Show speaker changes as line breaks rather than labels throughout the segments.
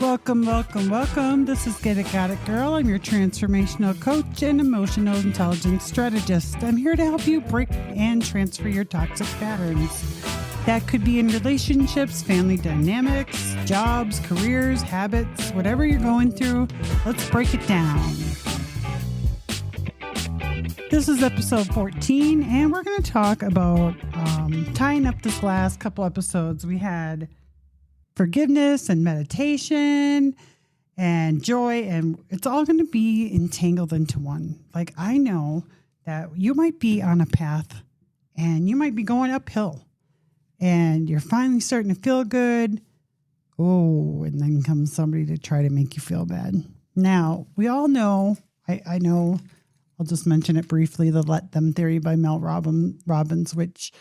Welcome, welcome, welcome. This is Get It, Got It Girl. I'm your transformational coach and emotional intelligence strategist. I'm here to help you break and transfer your toxic patterns. That could be in relationships, family dynamics, jobs, careers, habits, whatever you're going through. Let's break it down. This is episode 14, and we're going to talk about tying up this last couple episodes. We had forgiveness and meditation and joy, and it's all going to be entangled into one. Like, I know that you might be on a path and you might be going uphill and you're finally starting to feel good. Oh, and then comes somebody to try to make you feel bad. Now, we all know, I know, I'll just mention it briefly, the Let Them Theory by Mel Robbins, which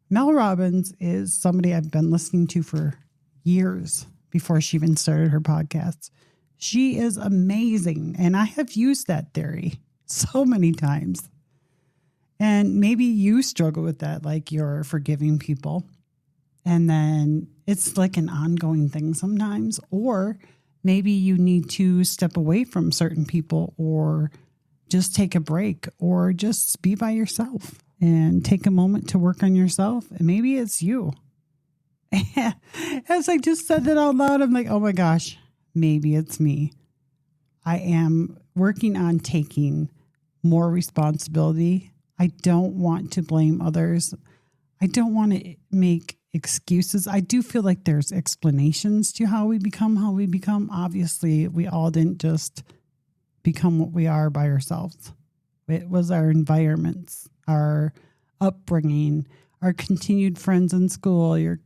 Mel Robbins is somebody I've been listening to for years before she even started her podcast. She is amazing. And I have used that theory so many times. And maybe you struggle with that, like you're forgiving people. And then it's like an ongoing thing sometimes. Or maybe you need to step away from certain people or just take a break or just be by yourself and take a moment to work on yourself. And maybe it's you. As I just said that out loud, I'm like, oh my gosh, maybe it's me. I am working on taking more responsibility. I don't want to blame others. I don't want to make excuses. I do feel like there's explanations to how we become. Obviously, we all didn't just become what we are by ourselves. It was our environments, our upbringing, our continued friends in school, your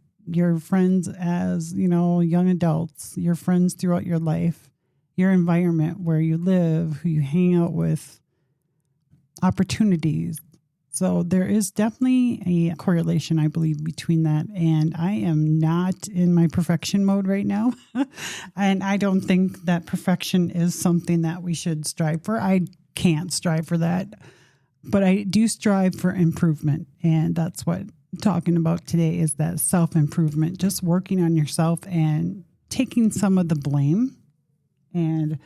friends as, young adults, your friends throughout your life, your environment where you live, who you hang out with, opportunities. So there is definitely a correlation, I believe, between that. And I am not in my perfection mode right now. And I don't think that perfection is something that we should strive for. I can't strive for that, but I do strive for improvement. And that's what talking about today is that self-improvement, just working on yourself and taking some of the blame. And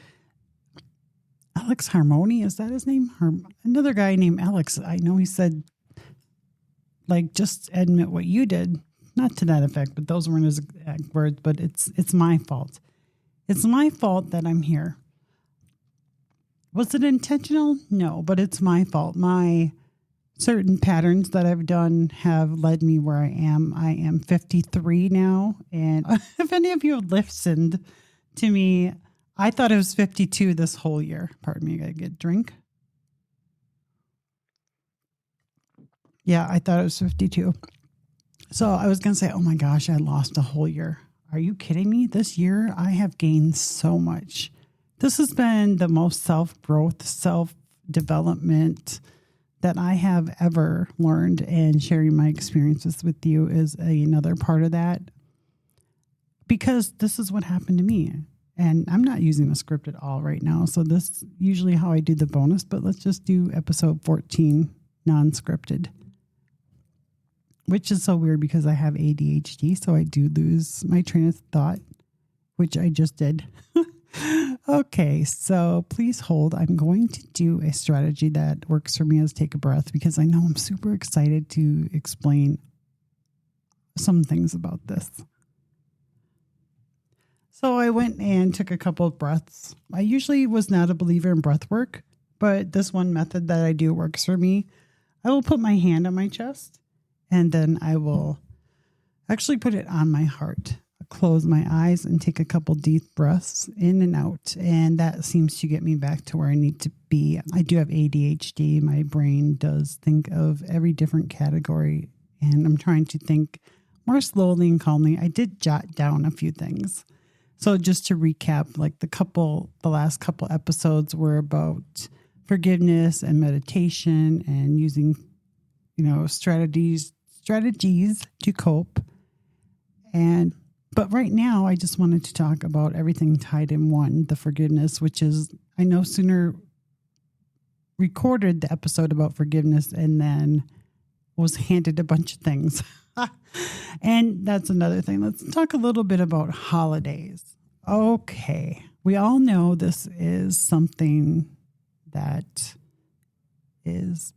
Alex Harmony, is that his name? Another guy named Alex, I know he said, like, just admit what you did. Not to that effect, but those weren't his exact words, but it's my fault. It's my fault that I'm here. Was it intentional? No, but it's my fault. My certain patterns that I've done have led me where I am. I am 53 now. And if any of you have listened to me, I thought it was 52 this whole year. Pardon me, I gotta get a drink. Yeah, I thought it was 52. So I was going to say, oh my gosh, I lost a whole year. Are you kidding me? This year, I have gained so much. This has been the most self-growth, self-development that I have ever learned, and sharing my experiences with you is another part of that, because this is what happened to me. And I'm not using a script at all right now. So this is usually how I do the bonus, but let's just do episode 14 non-scripted, which is so weird because I have ADHD. So I do lose my train of thought, which I just did. Okay, so please hold. I'm going to do a strategy that works for me as take a breath, because I know I'm super excited to explain some things about this. So I went and took a couple of breaths. I usually was not a believer in breath work, but this one method that I do works for me. I will put my hand on my chest, and then I will actually put it on my heart. Close my eyes and take a couple deep breaths in and out. And that seems to get me back to where I need to be. I do have ADHD. My brain does think of every different category, and I'm trying to think more slowly and calmly. I did jot down a few things. So just to recap, like the last couple episodes were about forgiveness and meditation and using, strategies to cope. But right now, I just wanted to talk about everything tied in one, the forgiveness, which is, I no sooner recorded the episode about forgiveness and then was handed a bunch of things. And that's another thing. Let's talk a little bit about holidays. Okay. We all know this is something that is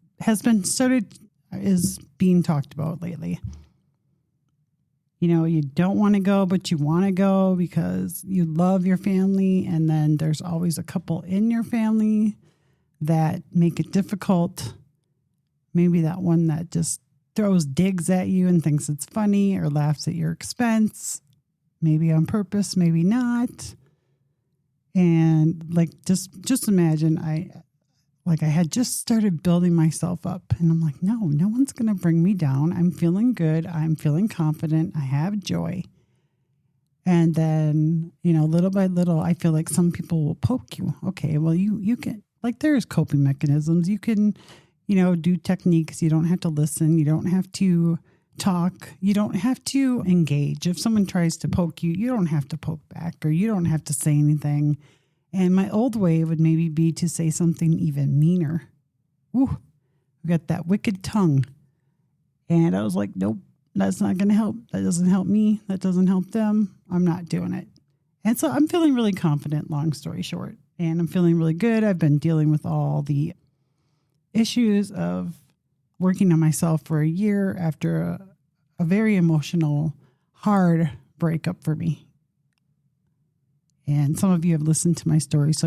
being talked about lately. You don't want to go, but you want to go because you love your family. And then there's always a couple in your family that make it difficult. Maybe that one that just throws digs at you and thinks it's funny or laughs at your expense, maybe on purpose, maybe not. And just imagine I had just started building myself up and I'm like, no one's going to bring me down. I'm feeling good. I'm feeling confident. I have joy. And then, little by little, I feel like some people will poke you. Okay, well, you can, there's coping mechanisms. You can, do techniques. You don't have to listen. You don't have to talk. You don't have to engage. If someone tries to poke you, you don't have to poke back or you don't have to say anything. And my old way would maybe be to say something even meaner. Ooh, we got that wicked tongue. And I was like, nope, that's not going to help. That doesn't help me. That doesn't help them. I'm not doing it. And so I'm feeling really confident, long story short. And I'm feeling really good. I've been dealing with all the issues of working on myself for a year after a very emotional, hard breakup for me. And some of you have listened to my story, so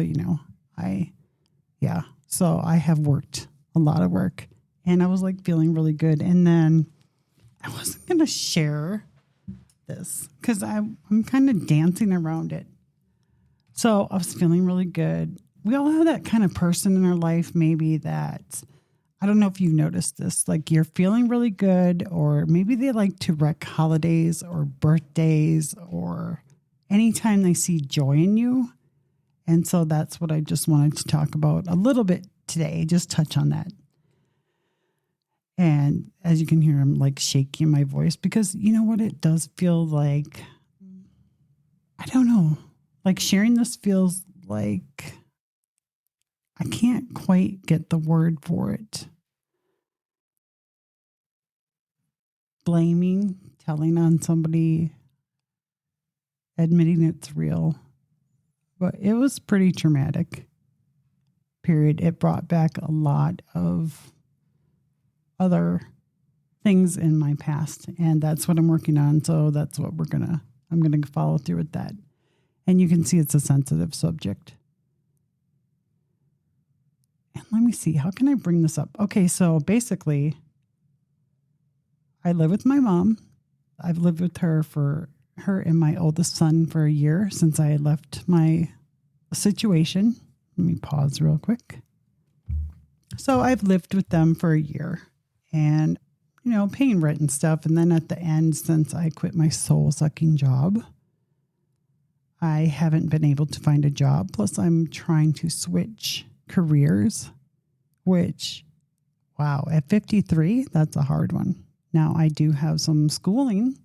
So I have worked a lot of work, and I was feeling really good. And then I wasn't going to share this because I'm kind of dancing around it. So I was feeling really good. We all have that kind of person in our life, maybe that, I don't know if you've noticed this, you're feeling really good, or maybe they like to wreck holidays or birthdays or anytime they see joy in you. And so that's what I just wanted to talk about a little bit today, just touch on that. And as you can hear, I'm shaking my voice because you know what? It does feel like, I don't know, sharing this feels like I can't quite get the word for it. Blaming, telling on somebody, admitting it's real. But it was pretty traumatic, period. It brought back a lot of other things in my past, and that's what I'm working on. So that's what I'm going to follow through with that. And you can see it's a sensitive subject. And let me see, how can I bring this up? Okay, so basically, I live with my mom. I've lived with her and my oldest son for a year since I left my situation. Let me pause real quick. So I've lived with them for a year and, paying rent and stuff. And then at the end, since I quit my soul-sucking job, I haven't been able to find a job. Plus, I'm trying to switch careers, which, wow, at 53, that's a hard one. Now, I do have some schooling,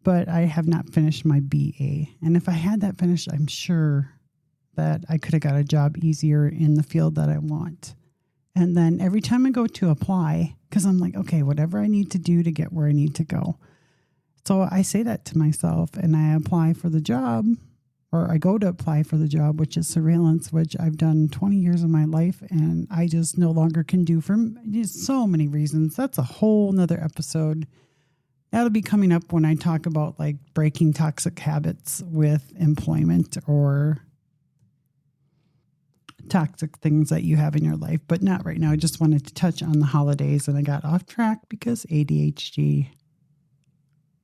but I have not finished my BA. And if I had that finished, I'm sure that I could have got a job easier in the field that I want. And then every time I go to apply, because I'm like, okay, whatever I need to do to get where I need to go. So I say that to myself and I apply for the job, or I go to apply for the job, which is surveillance, which I've done 20 years of my life and I just no longer can do for just so many reasons. That's a whole nother episode. That'll be coming up when I talk about breaking toxic habits with employment or toxic things that you have in your life, but not right now. I just wanted to touch on the holidays and I got off track because ADHD.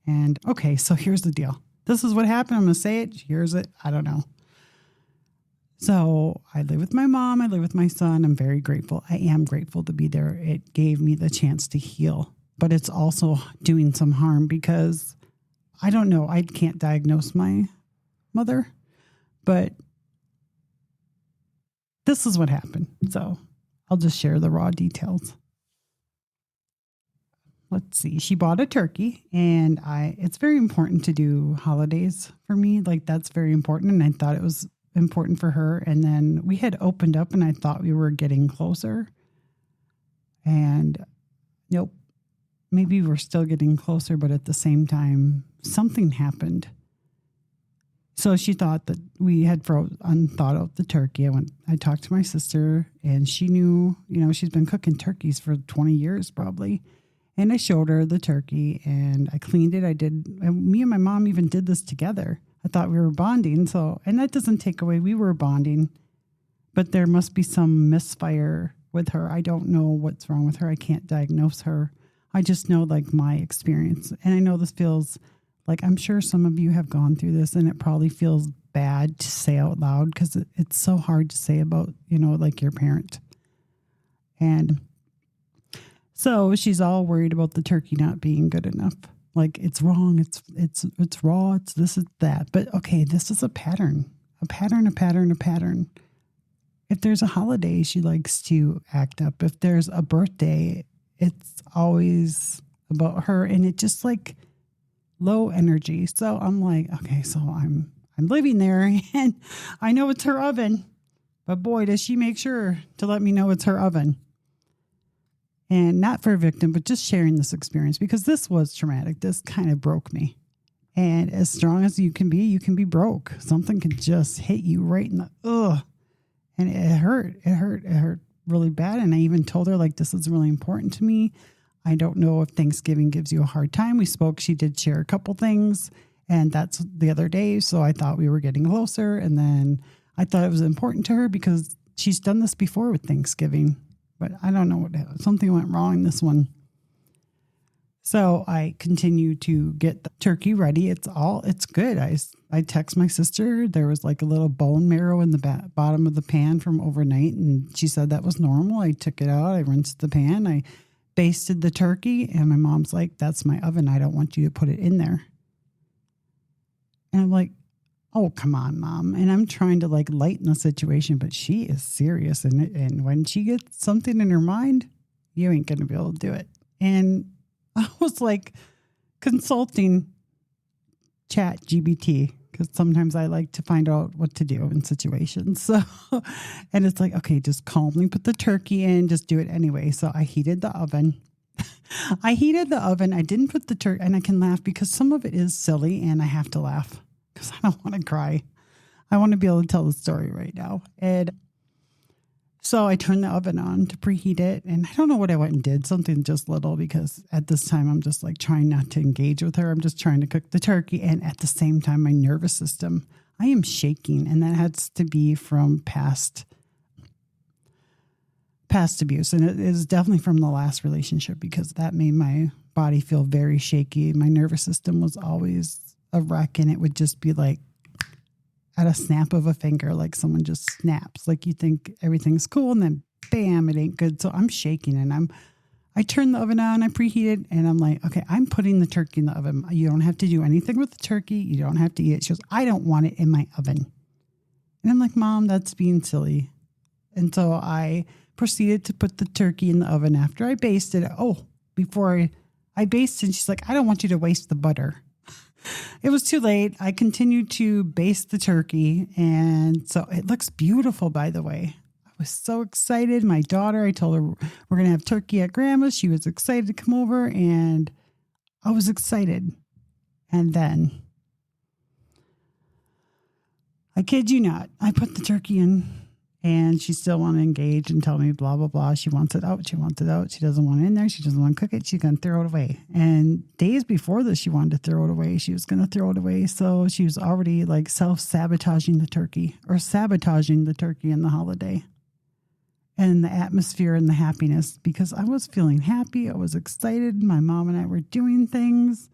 And okay, so here's the deal. This is what happened. I'm going to say it. Here's it. I don't know. So I live with my mom. I live with my son. I'm very grateful. I am grateful to be there. It gave me the chance to heal, but it's also doing some harm because I don't know. I can't diagnose my mother, but this is what happened. So I'll just share the raw details. Let's see. She bought a turkey and it's very important to do holidays for me. That's very important. And I thought it was important for her. And then we had opened up and I thought we were getting closer and nope, maybe we're still getting closer, but at the same time, something happened. So she thought that we had unthawed out the turkey. I talked to my sister, and she knew, she's been cooking turkeys for 20 years probably. And I showed her the turkey, and I cleaned it. Me and my mom even did this together. I thought we were bonding. And that doesn't take away, we were bonding, but there must be some misfire with her. I don't know what's wrong with her. I can't diagnose her. I just know like my experience. And I know this feels like, I'm sure some of you have gone through this, and it probably feels bad to say out loud because it's so hard to say about, like your parent. And so she's all worried about the turkey not being good enough. Like, it's wrong. It's raw. It's this, it's that. But okay, this is a pattern. If there's a holiday, she likes to act up. If there's a birthday, it's always about her, and it just like low energy. So I'm like, okay, so I'm living there, and I know it's her oven, but boy, does she make sure to let me know it's her oven. And not for a victim, but just sharing this experience, because this was traumatic. This kind of broke me. And as strong as you can be broke. Something can just hit you right in the ugh. And it hurt really bad. And I even told her, like, this is really important to me. I don't know if Thanksgiving gives you a hard time. We spoke. She did share a couple things, and that's the other day. So I thought we were getting closer. And then I thought it was important to her because she's done this before with Thanksgiving. But I don't know something went wrong in this one. So I continue to get the turkey ready. It's good. I text my sister. There was like a little bone marrow in the bottom of the pan from overnight, and she said that was normal. I took it out. I rinsed the pan. I basted the turkey, and my mom's like, "That's my oven. I don't want you to put it in there." And I'm like, "Oh, come on, Mom." And I'm trying to like lighten the situation, but she is serious. And when she gets something in her mind, you ain't going to be able to do it. And I was like consulting ChatGPT, because sometimes I like to find out what to do in situations. So, and it's like, okay, just calmly put the turkey in, just do it anyway. So I heated the oven. I didn't put the turkey, and I can laugh because some of it is silly, and I have to laugh because I don't want to cry. I want to be able to tell the story right now. And so I turned the oven on to preheat it, and I don't know what I went and did, something just little, because at this time I'm just like trying not to engage with her. I'm just trying to cook the turkey, and at the same time, my nervous system, I am shaking, and that has to be from past abuse, and it is definitely from the last relationship, because that made my body feel very shaky. My nervous system was always a wreck, and it would just be like at a snap of a finger, like someone just snaps, like you think everything's cool, and then bam, it ain't good. So I'm shaking, and I turned the oven on, I preheated, and I'm like, okay, I'm putting the turkey in the oven. You don't have to do anything with the turkey. You don't have to eat it. She goes, I don't want it in my oven. And I'm like, Mom, that's being silly. And so I proceeded to put the turkey in the oven after I basted it. Oh, before I basted, she's like, I don't want you to waste the butter. It was too late. I continued to baste the turkey, and so it looks beautiful, by the way. I was so excited. My daughter, I told her we're going to have turkey at Grandma's. She was excited to come over, and I was excited. And then, I kid you not, I put the turkey in, and she still wanted to engage and tell me blah, blah, blah. She wants it out. She wants it out. She doesn't want it in there. She doesn't want to cook it. She's going to throw it away. And days before this, she wanted to throw it away. She was going to throw it away. So she was already like self-sabotaging the turkey, or sabotaging the turkey in the holiday and the atmosphere and the happiness, because I was feeling happy. I was excited. My mom and I were doing things.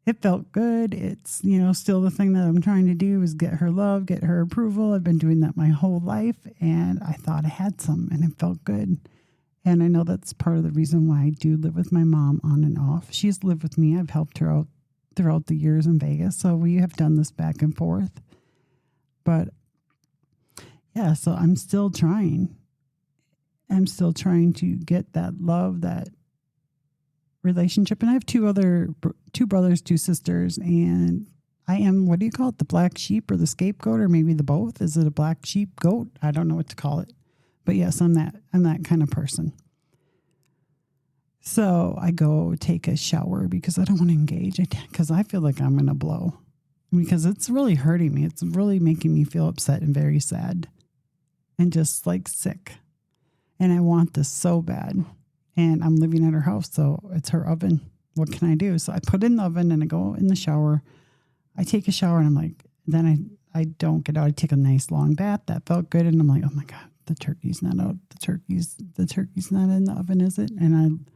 It felt good. It's, still the thing that I'm trying to do is get her love, get her approval. I've been doing that my whole life, and I thought I had some, and it felt good. And I know that's part of the reason why I do live with my mom on and off. She's lived with me. I've helped her out throughout the years in Vegas, so we have done this back and forth. But yeah, so I'm still trying. I'm still trying to get that love, that relationship. And I have two brothers, two sisters, and I am, what do you call it? The black sheep or the scapegoat, or maybe the both. Is it a black sheep goat? I don't know what to call it, but yes, I'm that kind of person. So I go take a shower because I don't want to engage, because I feel like I'm going to blow. because it's really hurting me. It's really making me feel upset and very sad and just like sick. And I want this so bad. And I'm living at her house, so it's her oven. What can I do? So I put it in the oven and I go in the shower. I take a shower and I'm like, then I don't get out. I take a nice long bath. That felt good. And I'm like, oh my God, the turkey's not out. The turkey's not in the oven, is it? And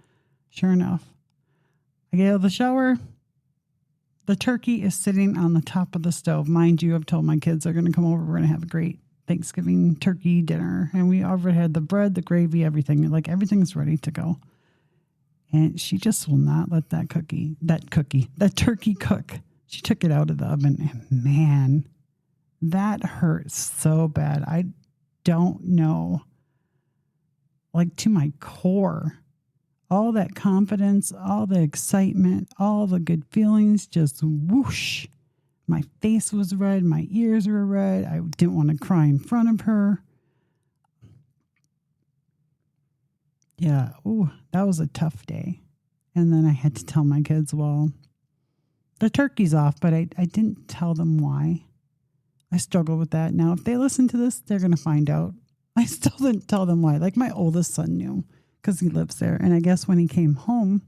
sure enough, I get out of the shower. The turkey is sitting on the top of the stove. Mind you, I've told my kids they're going to come over. We're going to have a great Thanksgiving turkey dinner. And we already had the bread, the gravy, everything. Like everything's ready to go. And she just will not let that turkey cook. She took it out of the oven and man, that hurts so bad. I don't know, like to my core, all that confidence, all the excitement, all the good feelings, just whoosh. My face was red. My ears were red. I didn't want to cry in front of her. Yeah. Ooh, that was a tough day. And then I had to tell my kids, well, the turkey's off, but I didn't tell them why. I struggle with that. Now, if they listen to this, they're going to find out. I still didn't tell them why. Like my oldest son knew because he lives there. And I guess when he came home,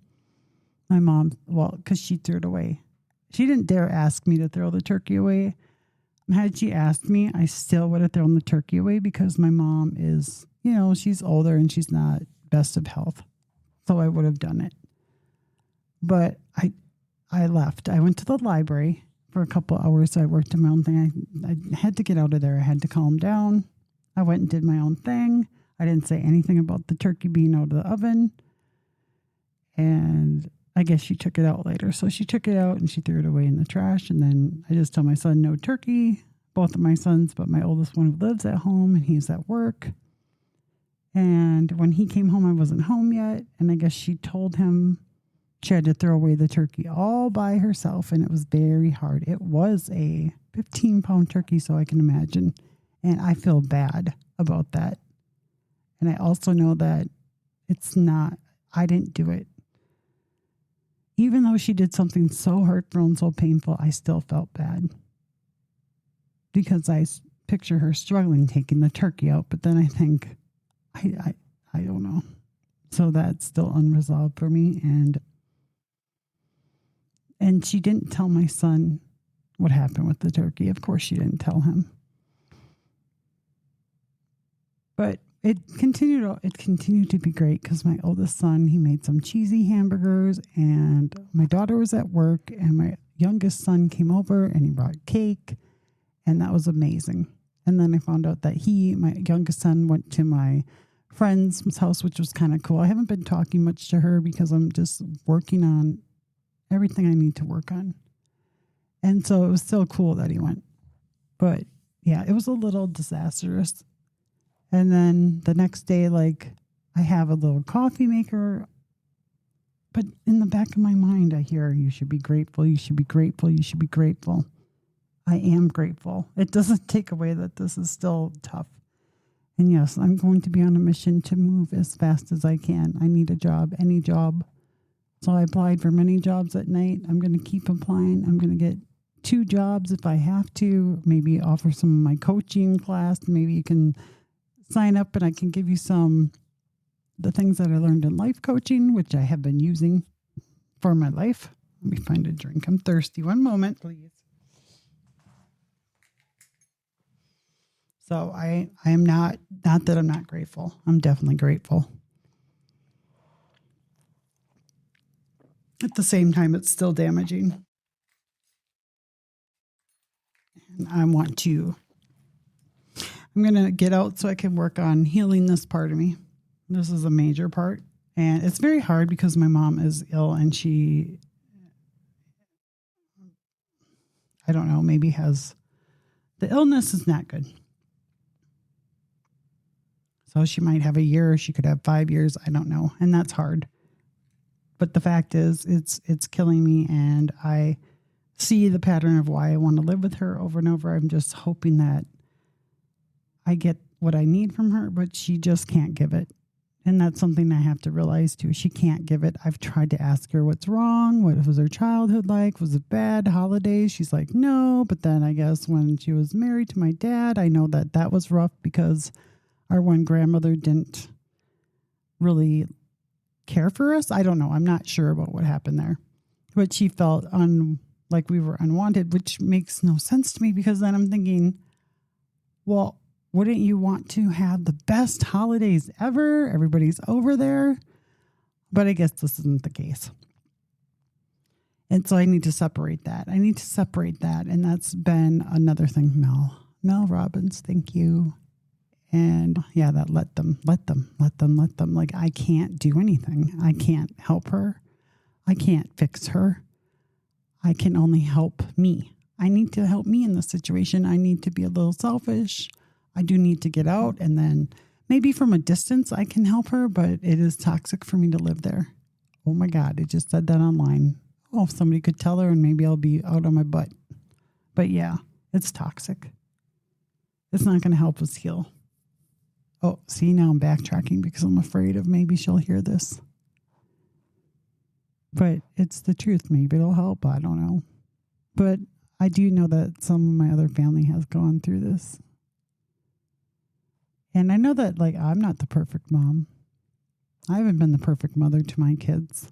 my mom, because she threw it away. She didn't dare ask me to throw the turkey away. Had she asked me, I still would have thrown the turkey away because my mom is, she's older and she's not best of health. So I would have done it. But I left. I went to the library for a couple hours. I worked on my own thing. I had to get out of there. I had to calm down. I went and did my own thing. I didn't say anything about the turkey being out of the oven. And I guess she took it out later. So she took it out and she threw it away in the trash. And then I just told my son, no turkey. Both of my sons, but my oldest one who lives at home and he's at work. And when he came home, I wasn't home yet. And I guess she told him she had to throw away the turkey all by herself. And it was very hard. It was a 15-pound turkey, so I can imagine. And I feel bad about that. And I also know that I didn't do it. Even though she did something so hurtful and so painful, I still felt bad. Because I picture her struggling taking the turkey out. But then I think, I don't know. So that's still unresolved for me. And she didn't tell my son what happened with the turkey. Of course she didn't tell him. But it continued to be great because my oldest son, he made some cheesy hamburgers and my daughter was at work and my youngest son came over and he brought cake and that was amazing. And then I found out that my youngest son went to my friend's house, which was kind of cool. I haven't been talking much to her because I'm just working on everything I need to work on. And so it was still cool that he went. But yeah, it was a little disastrous. And then the next day, I have a little coffee maker. But in the back of my mind, I hear, you should be grateful. You should be grateful. You should be grateful. I am grateful. It doesn't take away that this is still tough. And yes, I'm going to be on a mission to move as fast as I can. I need a job, any job. So I applied for many jobs at night. I'm going to keep applying. I'm going to get 2 jobs if I have to. Maybe offer some of my coaching class. Maybe you can sign up and I can give you the things that I learned in life coaching, which I have been using for my life. Let me find a drink. I'm thirsty. One moment, please. So I am not that I'm not grateful. I'm definitely grateful. At the same time, it's still damaging. And I'm going to get out so I can work on healing this part of me. This is a major part. And it's very hard because my mom is ill and she, I don't know, maybe the illness is not good. So she might have a year, she could have 5 years, I don't know. And that's hard. But the fact is, it's killing me, and I see the pattern of why I want to live with her over and over. I'm just hoping that I get what I need from her, but she just can't give it. And that's something I have to realize too. She can't give it. I've tried to ask her what's wrong. What was her childhood like? Was it bad? Holidays? She's like, no. But then I guess when she was married to my dad, I know that was rough because our one grandmother didn't really care for us. I don't know. I'm not sure about what happened there. But she felt like we were unwanted, which makes no sense to me because then I'm thinking, well, wouldn't you want to have the best holidays ever? Everybody's over there. But I guess this isn't the case. And so I need to separate that. And that's been another thing. Mel Robbins, thank you. And yeah, that let them. Like I can't do anything. I can't help her. I can't fix her. I can only help me. I need to help me in this situation. I need to be a little selfish. I do need to get out, and then maybe from a distance I can help her, but it is toxic for me to live there. Oh my God, it just said that online. Oh, if somebody could tell her and maybe I'll be out on my butt. But yeah, it's toxic. It's not going to help us heal. Oh, see, now I'm backtracking because I'm afraid of maybe she'll hear this. But it's the truth. Maybe it'll help. I don't know. But I do know that some of my other family has gone through this. And I know that, like, I'm not the perfect mom. I haven't been the perfect mother to my kids.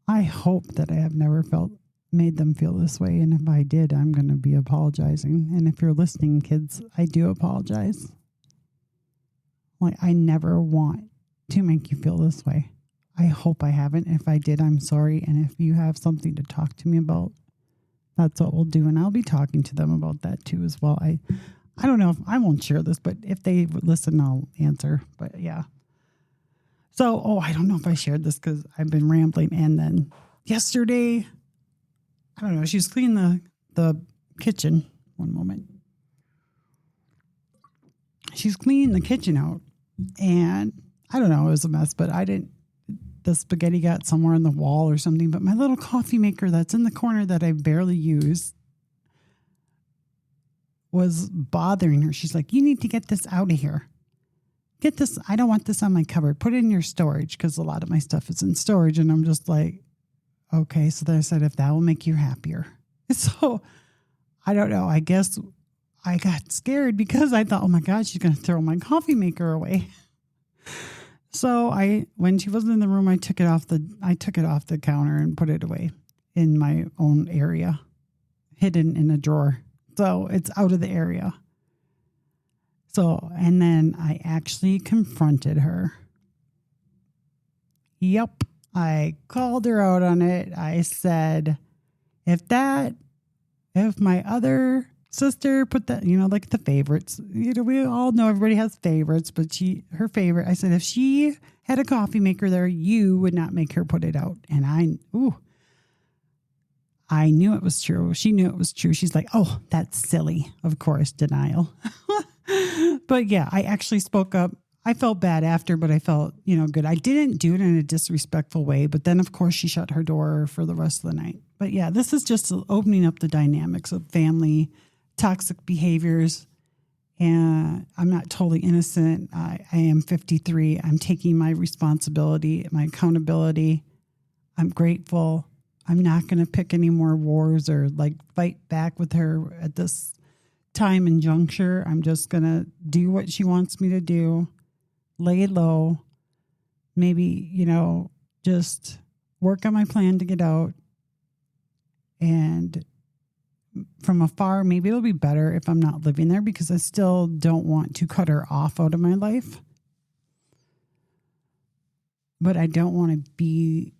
I hope that I have never made them feel this way. And if I did, I'm going to be apologizing. And if you're listening, kids, I do apologize. Like, I never want to make you feel this way. I hope I haven't. If I did, I'm sorry. And if you have something to talk to me about, that's what we'll do. And I'll be talking to them about that too as well. I don't know if I won't share this, but if they listen, I'll answer. But yeah. So, I don't know if I shared this because I've been rambling. And then yesterday, I don't know, she was cleaning the kitchen. One moment. She's cleaning the kitchen out. And I don't know, it was a mess, but the spaghetti got somewhere on the wall or something. But my little coffee maker that's in the corner that I barely use was bothering her. She's like, you need to get this out of here. Get this. I don't want this on my cupboard. Put it in your storage because a lot of my stuff is in storage. And I'm just like, okay. So then I said, if that will make you happier. So I don't know. I guess I got scared because I thought, oh my God, she's going to throw my coffee maker away. So when she wasn't in the room, I took it off the counter and put it away in my own area, hidden in a drawer. So it's out of the area. So, and then I actually confronted her. Yep. I called her out on it. I said, if my other sister put that, like the favorites, we all know everybody has favorites, but her favorite, I said, if she had a coffee maker there, you would not make her put it out. And I knew it was true. She knew it was true. She's like, oh, that's silly. Of course, denial. But yeah, I actually spoke up. I felt bad after, but I felt, good. I didn't do it in a disrespectful way. But then, of course, she shut her door for the rest of the night. But yeah, this is just opening up the dynamics of family, toxic behaviors. And I'm not totally innocent. I am 53. I'm taking my responsibility, my accountability. I'm grateful. I'm not going to pick any more wars or fight back with her at this time and juncture. I'm just going to do what she wants me to do, lay low, maybe, just work on my plan to get out. And from afar, maybe it'll be better if I'm not living there because I still don't want to cut her off out of my life. But I don't want to be,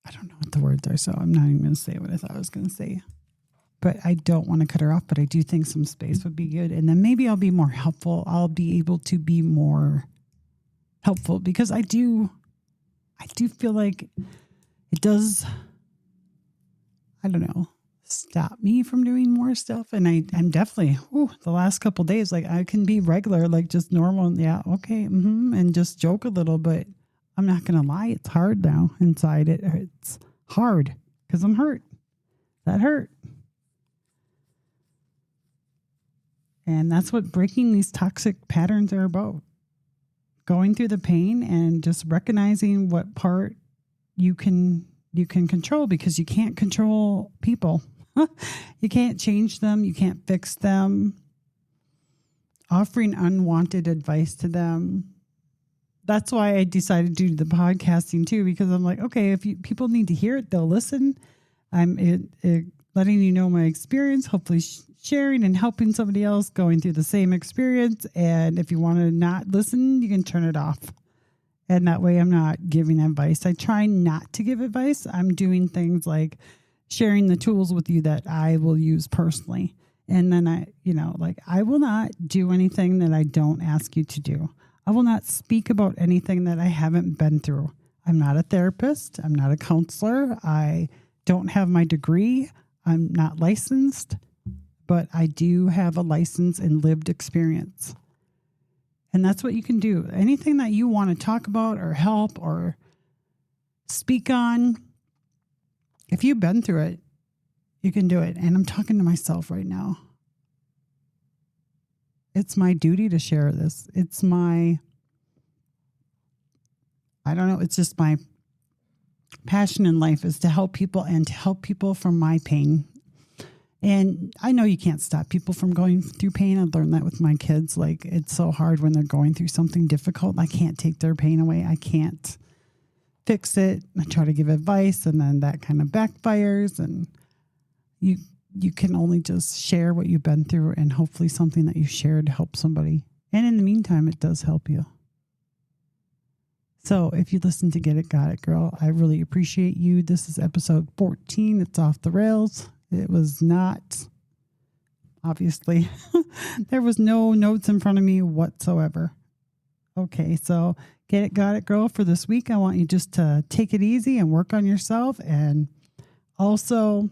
I don't know what the words are, so I'm not even going to say what I thought I was going to say. But I don't want to cut her off, but I do think some space would be good. And then maybe I'll be more helpful. I'll be able to be more helpful because I do feel like it does, I don't know, stop me from doing more stuff. And I'm definitely, the last couple of days, I can be regular, just normal. Yeah, okay. And just joke a little, but I'm not going to lie. It's hard now inside. It's hard because I'm hurt. That hurt. And that's what breaking these toxic patterns are about. Going through the pain and just recognizing what part you can control, because you can't control people. You can't change them. You can't fix them. Offering unwanted advice to them. That's why I decided to do the podcasting too, because I'm like, okay, if people need to hear it, they'll listen. I'm letting you know my experience, hopefully sharing and helping somebody else going through the same experience. And if you want to not listen, you can turn it off. And that way I'm not giving advice. I try not to give advice. I'm doing things like sharing the tools with you that I will use personally. And then I will not do anything that I don't ask you to do. I will not speak about anything that I haven't been through. I'm not a therapist. I'm not a counselor. I don't have my degree. I'm not licensed, but I do have a license and lived experience. And that's what you can do. Anything that you want to talk about or help or speak on, if you've been through it, you can do it. And I'm talking to myself right now. It's my duty to share this. It's just my passion in life is to help people and to help people from my pain. And I know you can't stop people from going through pain. I've learned that with my kids. Like, it's so hard when they're going through something difficult. I can't take their pain away. I can't fix it. I try to give advice, and then that kind of backfires. And you can only just share what you've been through, and hopefully something that you shared helps somebody. And in the meantime, it does help you. So if you listen to Get It, Got It, Girl, I really appreciate you. This is episode 14. It's off the rails. It was not, obviously, there was no notes in front of me whatsoever. Okay, so Get It, Got It, Girl, for this week, I want you just to take it easy and work on yourself, and also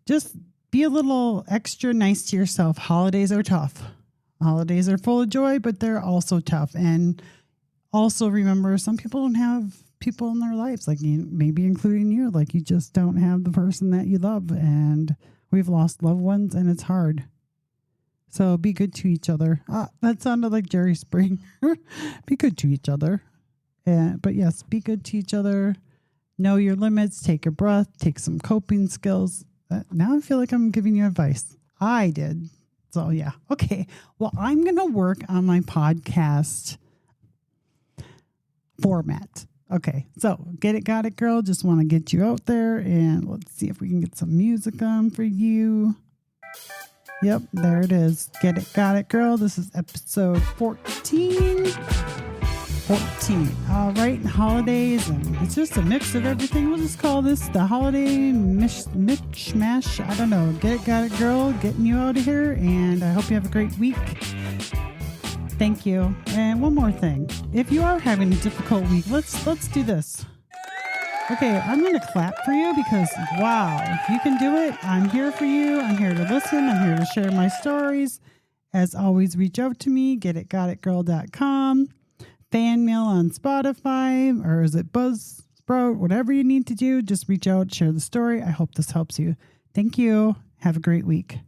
just be a little extra nice to yourself. Holidays are tough. Holidays are full of joy, but they're also tough. And also remember, some people don't have people in their lives, like maybe including you, like you just don't have the person that you love, and we've lost loved ones, and it's hard. So be good to each other. That sounded like Jerry Springer. Be good to each other. But yes, be good to each other. Know your limits. Take a breath. Take some coping skills. Now I feel like I'm giving you advice. I did. So yeah. Okay. Well, I'm going to work on my podcast format. Okay. So Get It, Got It, Girl. Just want to get you out there, and let's see if we can get some music on for you. Yep. There it is. Get It, Got It, Girl. This is episode 14. All right. Holidays, and it's just a mix of everything. We'll just call this the holiday mishmash. I don't know. Get It, Got It, Girl. Getting you out of here, and I hope you have a great week. Thank you. And one more thing. If you are having a difficult week, let's do this. Okay, I'm going to clap for you, because wow, if you can do it, I'm here for you. I'm here to listen. I'm here to share my stories. As always, reach out to me, getitgotitgirl.com, fan mail on Spotify, or is it Buzzsprout? Whatever you need to do, just reach out, share the story. I hope this helps you. Thank you. Have a great week.